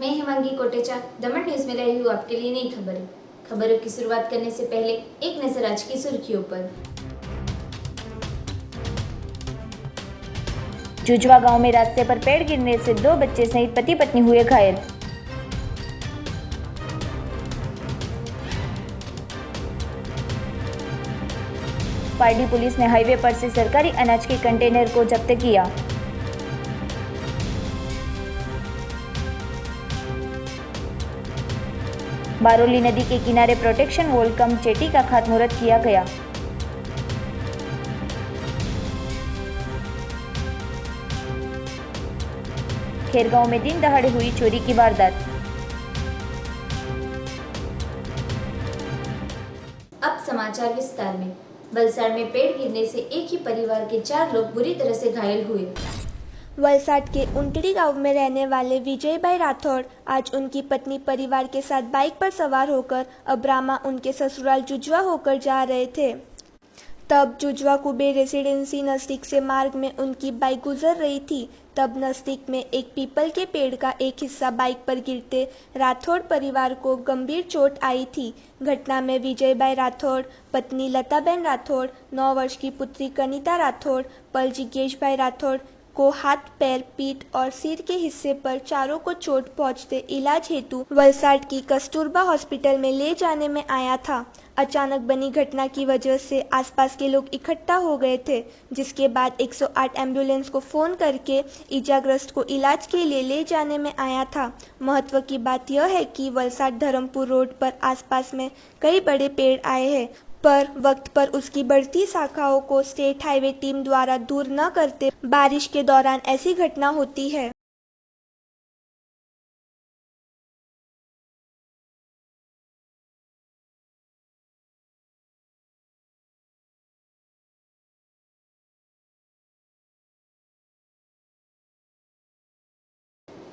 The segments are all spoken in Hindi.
मैं हिमांगी कोटेचा, दमन न्यूज में लाई हूँ आपके लिए नई खबरें। खबरों की शुरुआत करने से पहले एक नजर आज की सुर्खियों पर। जुजवा गांव में रास्ते पर पेड़ गिरने से 2 बच्चे सहित पति पत्नी हुए घायल। पारडी पुलिस ने हाईवे पर से सरकारी अनाज के कंटेनर को जब्त किया। बारोली नदी के किनारे प्रोटेक्शन वॉल कम चेटी का खातमुहूर्त किया गया। खेरगांव में दिन दहाड़े हुई चोरी की वारदात। अब समाचार विस्तार में। वलसाड़ में पेड़ गिरने से एक ही परिवार के 4 लोग बुरी तरह से घायल हुए। वलसाड़ के उंटड़ी गांव में रहने वाले विजय भाई राठौड़ आज उनकी पत्नी परिवार के साथ बाइक पर सवार होकर अब्रामा उनके ससुराल जुजवा होकर जा रहे थे। तब जुजवा कुबेर रेसिडेंसी नजदीक से मार्ग में उनकी बाइक गुजर रही थी। तब नजदीक में एक पीपल के पेड़ का एक हिस्सा बाइक पर गिरते राठौड़ परिवार को गंभीर चोट आई थी। घटना में विजय भाई राठौड़, पत्नी लताबेन राठौड़, 9 वर्ष की पुत्री कनिता राठौड़, पल जिज्ञेश भाई राठौड़ को हाथ, पैर, पीठ और सिर के हिस्से पर चारों को चोट पहुंचते इलाज हेतु वलसाड़ की कस्तूरबा हॉस्पिटल में ले जाने में आया था। अचानक बनी घटना की वजह से आसपास के लोग इकट्ठा हो गए थे, जिसके बाद 108 एम्बुलेंस को फोन करके इजाग्रस्त को इलाज के लिए ले जाने में आया था। महत्व की बात यह है कि वलसाड़ धर्मपुर रोड पर आसपास में कई बड़े पेड़ आए हैं, पर वक्त पर उसकी बढ़ती शाखाओं को स्टेट हाईवे टीम द्वारा दूर न करते बारिश के दौरान ऐसी घटना होती है।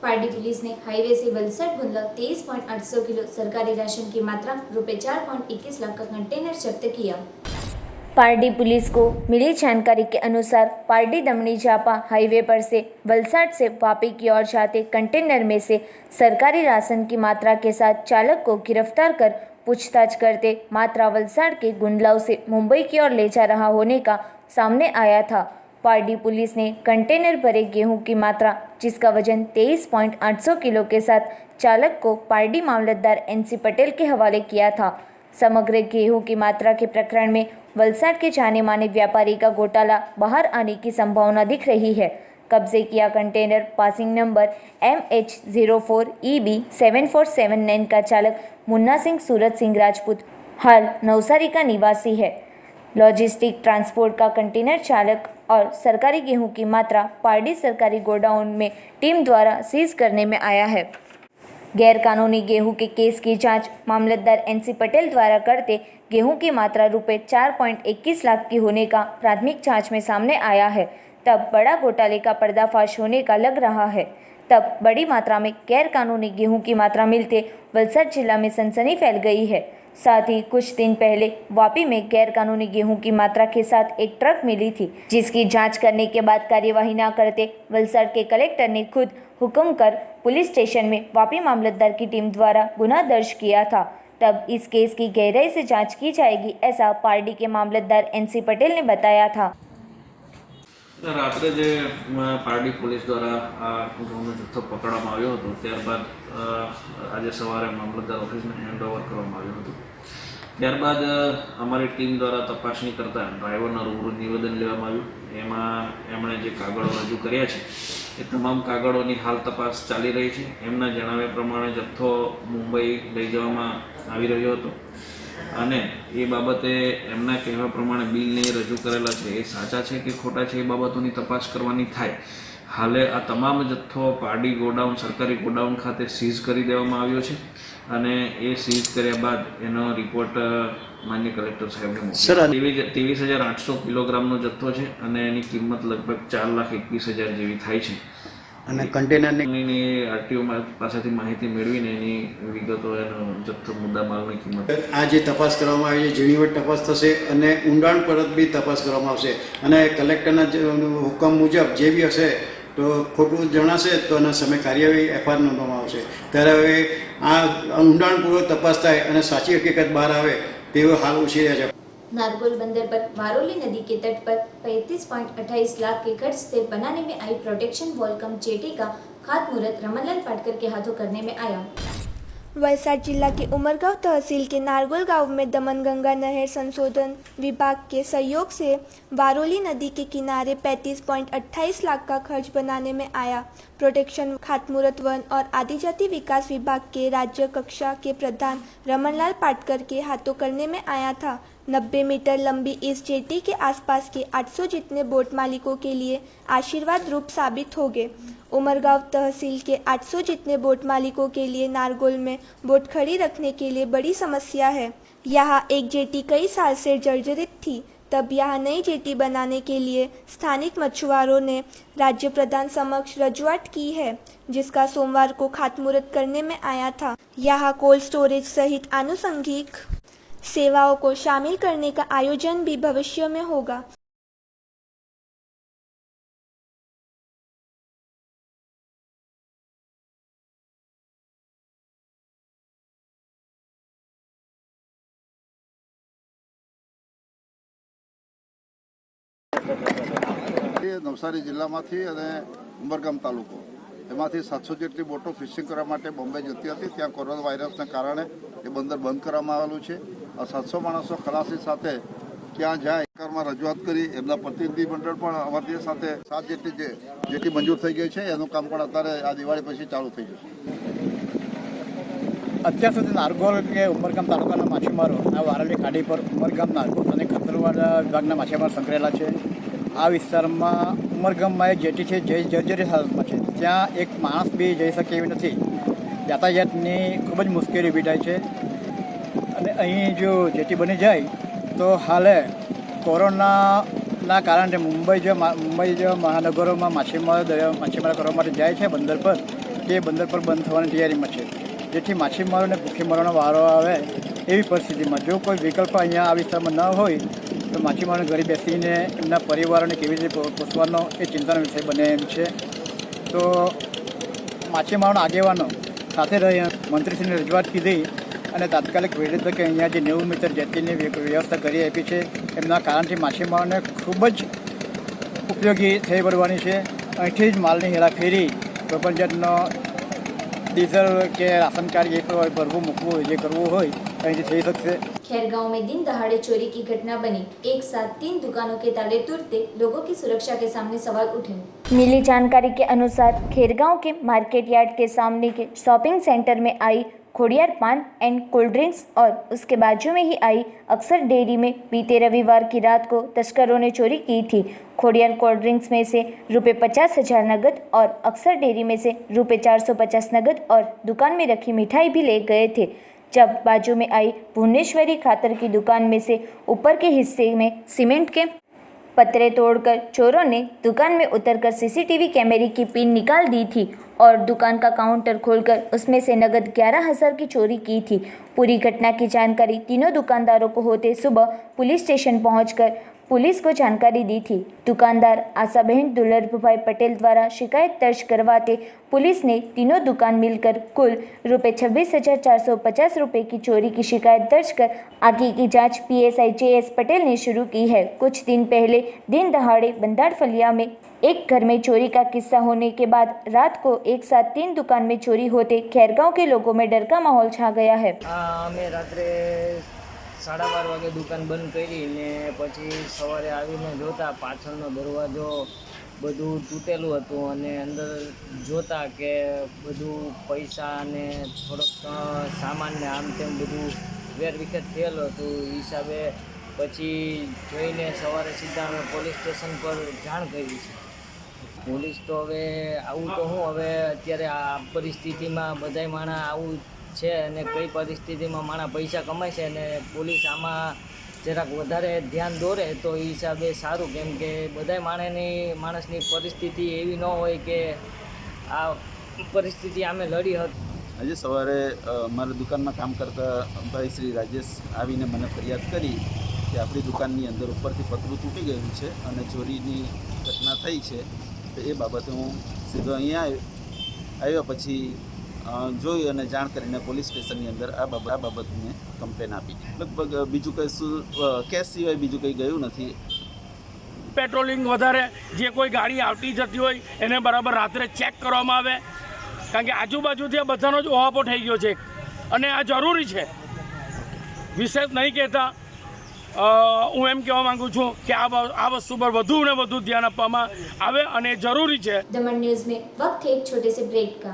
पारडी पुलिस ने हाईवे से वलसाड़ गुंदला 23.800 किलो सरकारी राशन की मात्रा ₹4.21 लाख का कंटेनर जब्त किया। पारडी पुलिस को मिली जानकारी के अनुसार पारडी दमनी झापा हाईवे पर से वलसाड़ से वापी की ओर जाते कंटेनर में से सरकारी राशन की मात्रा के साथ चालक को गिरफ्तार कर पूछताछ करते मात्रा वलसाड़ के गुंडलाव से मुंबई की ओर ले जा रहा होने का सामने आया था। पारडी पुलिस ने कंटेनर भरे गेहूं की मात्रा, जिसका वजन 23.800 किलो के साथ चालक को पारडी मामलतदार NC पटेल के हवाले किया था। समग्र गेहूं की मात्रा के प्रकरण में वलसाड़ के जाने माने व्यापारी का घोटाला बाहर आने की संभावना दिख रही है। कब्जे किया कंटेनर पासिंग नंबर MH04EB7479 का चालक मुन्ना सिंह सूरज सिंह राजपूत हाल नवसारी का निवासी है। लॉजिस्टिक ट्रांसपोर्ट का कंटेनर चालक और सरकारी गेहूं की मात्रा पारडी सरकारी गोडाउन में टीम द्वारा सीज करने में आया है। गैर कानूनी गेहूं के केस की जांच मामलतदार NC पटेल द्वारा करते गेहूं की मात्रा ₹4.21 लाख की होने का प्राथमिक जांच में सामने आया है। तब बड़ा घोटाले का पर्दाफाश होने का लग रहा है। तब बड़ी मात्रा में गैर कानूनी गेहूं की मात्रा मिलते वलसाड़ जिला में सनसनी फैल गई है। साथ ही कुछ दिन पहले वापी में गैर कानूनी गेहूं की मात्रा के साथ एक ट्रक मिली थी, जिसकी जांच करने के बाद कार्यवाही न करते वलसाड़ के कलेक्टर ने खुद हुक्म कर पुलिस स्टेशन में वापी मामलतदार की टीम द्वारा गुनाह दर्ज किया था। तब इस केस की गहराई से जांच की जाएगी, ऐसा पारडी के मामलतदार NC पटेल ने बताया था। रात्रे जे पारडी पुलिस द्वारा आ घऊंनो जથ્થો પકડવામાં આવ્યો હતો, ત્યારબાદ આજે સવારે મામલતદાર ઓફિસને હેન્ડઓવર કરવામાં આવ્યું હતું। ત્યારબાદ અમારી ટીમ દ્વારા તપાસણી કરતા ડ્રાઈવરના રૂબરૂ નિવેદન લેવામાં આવ્યું। એમાં એમણે જે કાગળો રજૂ કર્યા છે એ તમામ કાગળોની હાલ તપાસ ચાલી રહી છે। એમના જણાવ્યા પ્રમાણે જથ્થો મુંબઈ લઈ જવામાં આવી રહ્યો હતો અને એ બાબતે એમના કહેવા પ્રમાણે બિલને રજૂ કરેલા છે એ સાચા છે કે ખોટા છે એ બાબતોની તપાસ કરવાની થાય। હાલે આ તમામ જથ્થો પારડી ગોડાઉન સરકારી ગોડાઉન ખાતે સીઝ કરી દેવામાં આવ્યો છે અને એ સીઝ કર્યા બાદ એનો રિપોર્ટ માન્ય કલેક્ટર સાહેબને મોકલ્યો। 23,800 કિલોગ્રામનો જથ્થો છે અને એની કિંમત લગભગ 4,21,000 જેવી થાય છે। અને કન્ટેનરની આરટીઓ પાસેથી માહિતી મેળવીને એની વિગતો એનો જથ્થો મુદ્દામાલની કિંમત આ જે તપાસ કરવામાં આવી છે ઝીણીવટ તપાસ થશે અને ઊંડાણ પરત બી તપાસ કરવામાં આવશે અને કલેક્ટરના હુકમ મુજબ જે બી હશે તો ખોટું જણાશે તો એના સામે કાર્યવાહી એફઆઈઆર નોંધવામાં આવશે. ત્યારે હવે આ ઊંડાણપૂર્વક તપાસ થાય અને સાચી હકીકત બહાર આવે તેવો હાલ ઉછરી રહ્યા છે. नारगोल बंदर पर वारोली नदी के तट पर 35.28 लाख के खर्च से बनाने में आई प्रोटेक्शन वॉल कम जेटी का खातमुहूर्त रमनलाल पाटकर के हाथों करने में आया. वलसाड जिला के उमरगांव तहसील के नारगोल गांव में दमनगंगा नहर संशोधन विभाग के सहयोग से वारोली नदी के किनारे 35.28 लाख का खर्च बनाने में आया. प्रोटेक्शन खातमुहूर्त वन और आदिजाति विकास विभाग के राज्य कक्षा के प्रधान रमनलाल पाटकर के हाथों करने में आया था. 90 मीटर लंबी इस जेटी के आसपास के 800 जितने बोट मालिकों के लिए आशीर्वाद रूप साबित होंगे. उमरगांव तहसील के 800 जितने बोट मालिकों के लिए नारगोल में बोट खड़ी रखने के लिए बड़ी समस्या है. यहाँ एक जेटी कई साल से जर्जरित थी. तब यहाँ नई जेटी बनाने के लिए स्थानिक मछुआरों ने राज्य प्रधान समक्ष रजूआत की है, जिसका सोमवार को खातमुहूर्त करने में आया था. यहाँ कोल्ड स्टोरेज सहित आनुषंगिक सेवाओं को शामिल करने का आयोजन भी भविष्य में होगा. નવસારી જિલ્લામાંથી અને ઉમરગામ તાલુકો એમાંથી 700 જેટલી બોટો ફિશિંગ કરવા માટે બોમ્બે જતી હતી. ત્યાં કોરોના વાયરસને કારણે એ બંદર બંધ કરવામાં આવેલું છે. આ 700 માણસો ખલાસી સાથે ક્યાં જાય સરકારમાં રજૂઆત કરી. એમના પ્રતિનિધિ મંડળ પણ અમારી સાથે 7 જેટલી જેટી મંજૂર થઈ ગઈ છે. એનું કામ પણ અત્યારે આ દિવાળી પછી ચાલુ થઈ જશે. અત્યાર સુધી નારગોલ કે ઉમરગામ તાલુકાના માછીમારો આ વારલી ખાડી પર ઉમરગામ નારગોલ અને ખતરવાડા વિભાગના માછીમારો સંકળાયેલા છે. આ વિસ્તારમાં ઉમરગામમાં એક જેટી છે જે જર્જરિત હાલતમાં છે. ત્યાં એક માણસ બી જઈ શકે એવી નથી. યાતાયાતની ખૂબ જ મુશ્કેલી ઊભી થાય છે. અને અહીં જો જેટી બની જાય તો હાલે કોરોનાના કારણે મુંબઈ જેવા મહાનગરોમાં માછીમારો કરવા માટે જાય છે બંદર પર, તે બંદર પર બંધ થવાની તૈયારીમાં છે. જેથી માછીમારોને ભૂખીમારોનો વારો આવે એવી પરિસ્થિતિમાં જો કોઈ વિકલ્પ અહીંયા આ વિસ્તારમાં ન હોય તો માછીમારોને ઘરે બેસીને એમના પરિવારોને કેવી રીતે પોષવાનો એ ચિંતાનો વિષય બને એમ છે. તો માછીમારોના આગેવાનો સાથે રહી મંત્રીશ્રીને રજૂઆત કીધી અને તાત્કાલિક વહેલી તકે અહીંયા જે 90 મીટર જેટીની વ્યવસ્થા કરી આપી છે. એમના કારણથી માછીમારોને ખૂબ જ ઉપયોગી થઈ પડવાની છે. અહીંથી જ માલની હેરાફેરી કોઈપણ જાતનો ડીઝલ કે રાશન કાર્ડ જે ભરવું મૂકવું જે કરવું હોય અહીંથી થઈ શકશે. खैरगांव में दिन दहाड़े चोरी की घटना बनी. एक साथ 3 दुकानों के ताले टूटते लोगों की सुरक्षा के सामने सवाल उठे. मिली जानकारी के अनुसार खेरगांव के मार्केट यार्ड के सामने के शॉपिंग सेंटर में आई खोडियार पान एंड कोल्ड ड्रिंक्स और उसके बाजू में ही आई अक्सर डेयरी में बीते रविवार की रात को तस्करों ने चोरी की थी. खोडियार कोल्ड ड्रिंक्स में से ₹50,000 नगद और अक्सर डेयरी में से ₹450 नगद और दुकान में रखी मिठाई भी ले गए थे. जब बाजू में आई भुवनेश्वरी खातर की दुकान में से ऊपर के हिस्से में सीमेंट के पतरे तोड़कर चोरों ने दुकान में उतरकर सीसीटीवी कैमरे की पिन निकाल दी थी और दुकान का काउंटर खोलकर उसमें से नगद 11,000 की चोरी की थी. पूरी घटना की जानकारी तीनों दुकानदारों को होते सुबह पुलिस स्टेशन पहुंचकर पुलिस को जानकारी दी थी. दुकानदार आशाबहन दुर्लभभाई पटेल द्वारा शिकायत दर्ज करवाते पुलिस ने तीनों दुकान मिलकर कुल ₹26,450 की चोरी की शिकायत दर्ज कर आगे की जांच PSI JS पटेल ने शुरू की है. कुछ दिन पहले दिन दहाड़े बंदाड़ फलिया में एक घर में चोरी का किस्सा होने के बाद रात को एक साथ 3 दुकान में चोरी होते खैरगांव के लोगों में डर का माहौल छा गया है. અમે રાત્રે 12:30 વાગે દુકાન બંધ કરી ને પછી સવારે આવીને જોતા પાછળનો દરવાજો બધું તૂટેલું હતું અને અંદર જોતા કે બધું પૈસા અને થોડોક સામાન ને આમ તેમ બધું વેરવિખેર થયેલું હતું. હિસાબે પછી જોઈને સવારે સીધા અમે પોલીસ સ્ટેશન પર જાણ કરી છે. પોલીસ તો હવે આવું તો હું હવે અત્યારે આ પરિસ્થિતિમાં બધાય માણસ આવું છે અને કઈ પરિસ્થિતિમાં માણસ પૈસા કમાય છે અને પોલીસ આમાં જરાક વધારે ધ્યાન દોરે તો એ હિસાબે સારું. કેમ કે બધાય માણસની પરિસ્થિતિ એવી ન હોય કે આ પરિસ્થિતિ અમે લડી હતી. આજે સવારે મારા દુકાનમાં કામ કરતા ભાઈ શ્રી રાજેશ આવીને મને ફરિયાદ કરી કે આપણી દુકાનની અંદર ઉપરથી પતરું તૂટી ગયું છે અને ચોરીની ઘટના થઈ છે. तो ये बाबते हूँ सीधो अहींया આવ્યો પછી જોઈ અને જાણ કરીને પોલીસ સ્ટેશનની અંદર આ બાબત મેં કમ્પ્લેન આપી. લગભગ બીજું કશું કેસ સિવાય બીજું કંઈ ગયું નથી. પેટ્રોલિંગ વધારે જે કોઈ ગાડી આવતી જતી હોય એને બરાબર રાત્રે ચેક કરવામાં આવે, કારણ કે આજુબાજુથી આ બધાનો જ ઓહાપો થઈ ગયો છે અને આ જરૂરી છે. વિશેષ નહીં કહેતા હું એમ કહેવા માગું છું કે આ વસ્તુ પર વધુ ને વધુ ધ્યાન આપવામાં આવે અને જરૂરી છે. दमन न्यूज में वक्त है एक छोटे से ब्रेक का।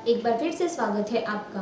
एक बार फिर से स्वागत है आपका।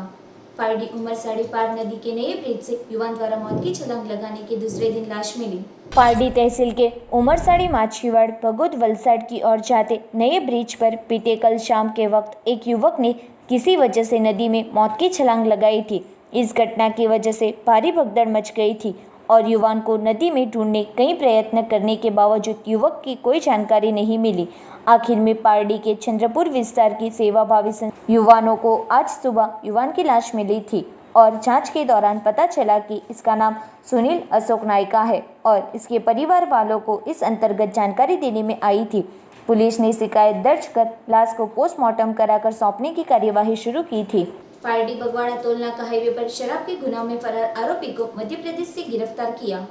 पारडी उमरसाड़ी पार नदी के नए ब्रिज से युवान द्वारा मौत की छलांग लगाने के दूसरे दिन लाश मिली। पारडी तहसील के उमरसाड़ी माछीवाड़ भगोद वलसाड़ की ओर जाते नए ब्रिज पर बीते कल शाम के वक्त एक युवक ने किसी वजह से नदी में मौत की छलांग लगाई थी। इस घटना की वजह से भारी भगदड़ मच गई थी और युवान को नदी में ढूंढने कई प्रयत्न करने के बावजूद युवक की कोई जानकारी नहीं मिली। आखिर में पारडी के चंद्रपुर विस्तार की सेवाभावी युवानों को आज सुबह युवान की लाश मिली थी और जांच के दौरान पता चला कि इसका नाम सुनील अशोक नायका है और इसके परिवार वालों को इस अंतर्गत जानकारी देने में आई थी। पुलिस ने शिकायत दर्ज कर लाश को पोस्टमार्टम कराकर सौंपने की कार्यवाही शुरू की थी। पारडी बगवाड़ा टोल नाका हाईवे पर शराब के गुनाह में फरार आरोपी को मध्य प्रदेश से गिरफ्तार किया।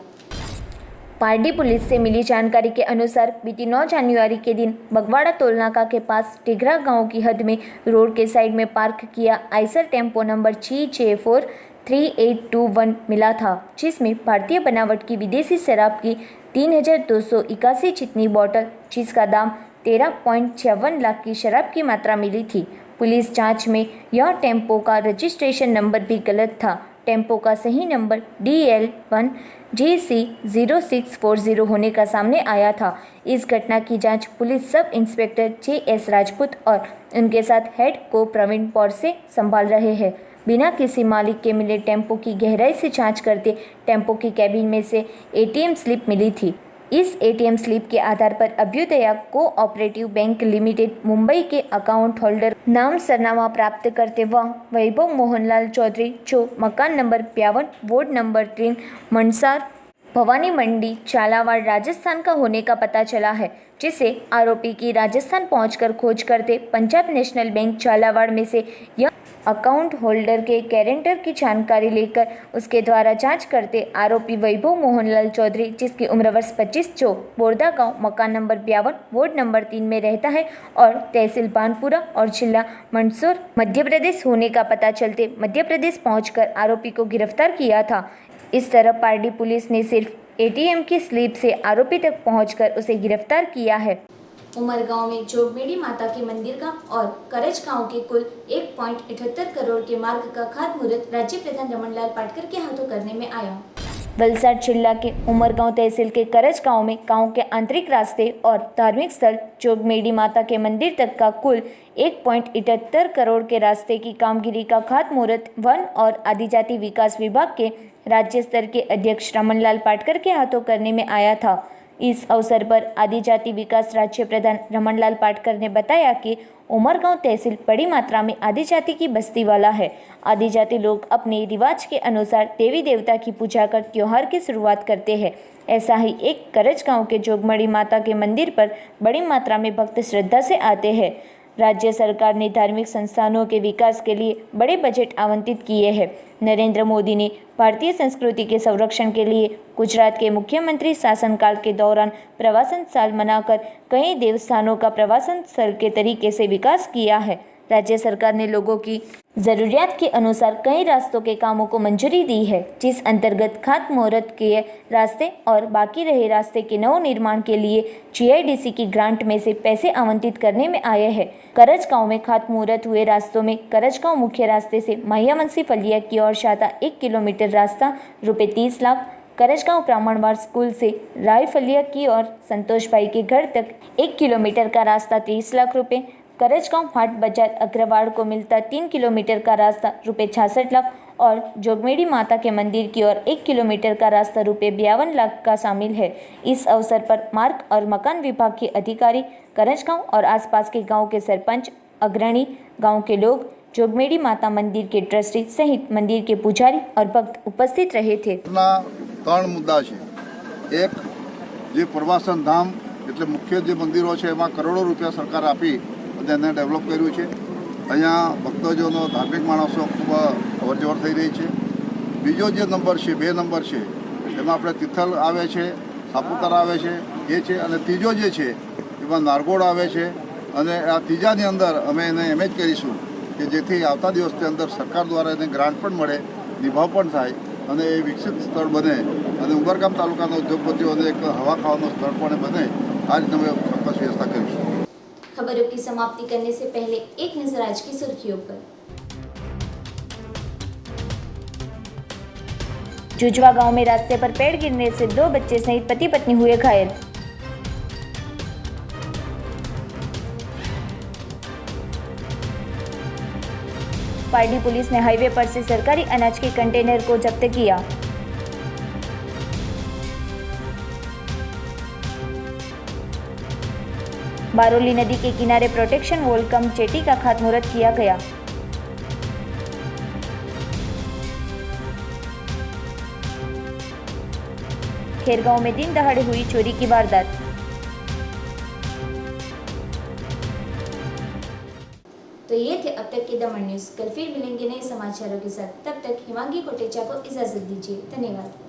पारडी पुलिस से मिली जानकारी के अनुसार बीती 9 जनवरी के दिन बगवाड़ा टोलनाका के पास टिघरा गांव की हद में रोड के साइड में पार्क किया आइसर टेम्पो नंबर GJ43821 मिला था, जिसमें भारतीय बनावट की विदेशी शराब की 3281 जितनी बोतल, जिसका दाम 13.56 लाख की शराब की मात्रा मिली थी। पुलिस जांच में यह टेम्पो का रजिस्ट्रेशन नंबर भी गलत था। टेम्पो का सही नंबर DL1GC0640 होने का सामने आया था। इस घटना की जांच police sub inspector JS Rajput और उनके साथ हेड को प्रवीण पौरसे संभाल रहे हैं। बिना किसी मालिक के मिले टेम्पो की गहराई से जांच करते टेम्पो की कैबिन में से ATM स्लिप मिली थी। इस ATM स्लिप के आधार पर अभ्युदया कोऑपरेटिव बैंक लिमिटेड मुंबई के अकाउंट होल्डर नाम सरनामा प्राप्त करते वह वैभव मोहनलाल चौधरी जो मकान नंबर 52 वार्ड नंबर 3 मनसार भवानी मंडी झालावाड़ राजस्थान का होने का पता चला है, जिसे आरोपी की राजस्थान पहुंचकर खोज करते पंजाब नेशनल बैंक झालावाड़ में से यह अकाउंट होल्डर के गारंटर की जानकारी लेकर उसके द्वारा जांच करते आरोपी वैभव मोहनलाल चौधरी, जिसकी उम्र वर्ष 25 जो बोरदा गांव मकान नंबर 52 वार्ड नंबर 3 में रहता है और तहसील बानपुरा और जिला मंदसौर मध्य प्रदेश होने का पता चलते मध्य प्रदेश पहुंचकर आरोपी को गिरफ्तार किया था। इस तरह पारडी पुलिस ने सिर्फ ATM की स्लिप से आरोपी तक पहुंचकर उसे गिरफ्तार किया है। उमरगांव में जोगमेड़ी माता के मंदिर का और करज गांव के कुल 1.78 करोड़ के मार्ग का खातमुहूर्त राज्य प्रधान रमनलाल पाटकर के हाथों करने में आया। वलसाड जिला के उमरगांव तहसील के करज गांव में गांव के आंतरिक रास्ते और धार्मिक स्थल जोगमेड़ी माता के मंदिर तक का कुल 1.78 करोड़ के रास्ते की कामगिरी का खातमुहूर्त वन और आदिजाति विकास विभाग के राज्य स्तर के अध्यक्ष रमनलाल पाटकर के हाथों करने में आया था। इस अवसर पर आदिजाति विकास राज्य प्रधान रमनलाल पाटकर ने बताया कि उमरगांव तहसील बड़ी मात्रा में आदिजाति की बस्ती वाला है। आदिजाति लोग अपने रिवाज के अनुसार देवी देवता की पूजा कर त्योहार की शुरुआत करते हैं। ऐसा ही एक करज गांव के जोगमेड़ी माता के मंदिर पर बड़ी मात्रा में भक्त श्रद्धा से आते हैं। राज्य सरकार ने धार्मिक संस्थानों के विकास के लिए बड़े बजट आवंटित किए हैं। नरेंद्र मोदी ने भारतीय संस्कृति के संरक्षण के लिए गुजरात के मुख्यमंत्री शासनकाल के दौरान प्रवासन साल मनाकर कई देवस्थानों का प्रवासन स्थल के तरीके से विकास किया है। राज्य सरकार ने लोगों की ज़रूरियात के अनुसार कई रास्तों के कामों को मंजूरी दी है, जिस अंतर्गत खातमुहूर्त किए रास्ते और बाकी रहे रास्ते के नवनिर्माण के लिए GIDC की ग्रांट में से पैसे आवंटित करने में आए हैं। करज गांव में खातमुहूर्त हुए रास्तों में करज गांव मुख्य रास्ते से महियावंशी फलिया की ओर जाता 1 किलोमीटर रास्ता ₹30 लाख, करजगांव ब्राह्मणवाड़ स्कूल से राय फलिया की ओर संतोष भाई के घर तक 1 किलोमीटर का रास्ता 30 लाख रुपए, करजगांव हाट बाजार अग्रवाड़ को मिलता 3 किलोमीटर का रास्ता ₹66 लाख और जोगमेड़ी माता के मंदिर की ओर 1 किलोमीटर का रास्ता ₹52 लाख का शामिल है। इस अवसर पर मार्ग और मकान विभाग के अधिकारी, करजगांव और आसपास के गांव के सरपंच, अग्रणी, गांव के लोग, जोगमेड़ी माता मंदिर के ट्रस्टी सहित मंदिर के पुजारी और भक्त उपस्थित रहे थे। 3 मुद्दा है। एक जे प्रवासन धाम એટલે મુખ્ય જે મંદિરો છે એમાં કરોડો રૂપિયા સરકાર આપી અને એને ડેવલપ કર્યું છે। અહીંયા ભક્તજનો ધાર્મિક માણસો ખૂબ અવરજવર થઈ રહી છે। બીજો જે નંબર છે 2 નંબર છે એમાં આપણે તિથલ આવે છે, સાપુતારા આવે છે એ છે અને ત્રીજો જે છે એમાં નારગોળ આવે છે અને આ ત્રીજાની અંદર અમે એને એમ જ કરીશું કે જેથી આવતા દિવસની અંદર સરકાર દ્વારા એને ગ્રાન્ટ પણ મળે, નિભાવ પણ થાય અને એ વિકસિત સ્થળ બને અને ઉમરગામ તાલુકાના ઉદ્યોગપતિઓને એક હવા ખાવાનું સ્થળ પણ બને। આ રીતે અમે ચોક્કસ વ્યવસ્થા કરીશું। खबरों की समाप्ति करने से पहले एक नजर आज की सुर्खियों पर। जुजवा गांव में रास्ते पर पेड़ गिरने से 2 बच्चे सहित पति पत्नी हुए घायल। पारडी पुलिस ने हाईवे पर से सरकारी अनाज के कंटेनर को जब्त किया। बारोली नदी के किनारे प्रोटेक्शन वॉल कम जेटी का खातमुहूर्त किया गया। खेरगांव में दिन दहाड़े हुई चोरी की वारदात। तो ये थे अब तक के दमन न्यूज। कल फिर मिलेंगे नए समाचारों के साथ। तब तक हिमांगी कोटेचा को इजाजत दीजिए। धन्यवाद।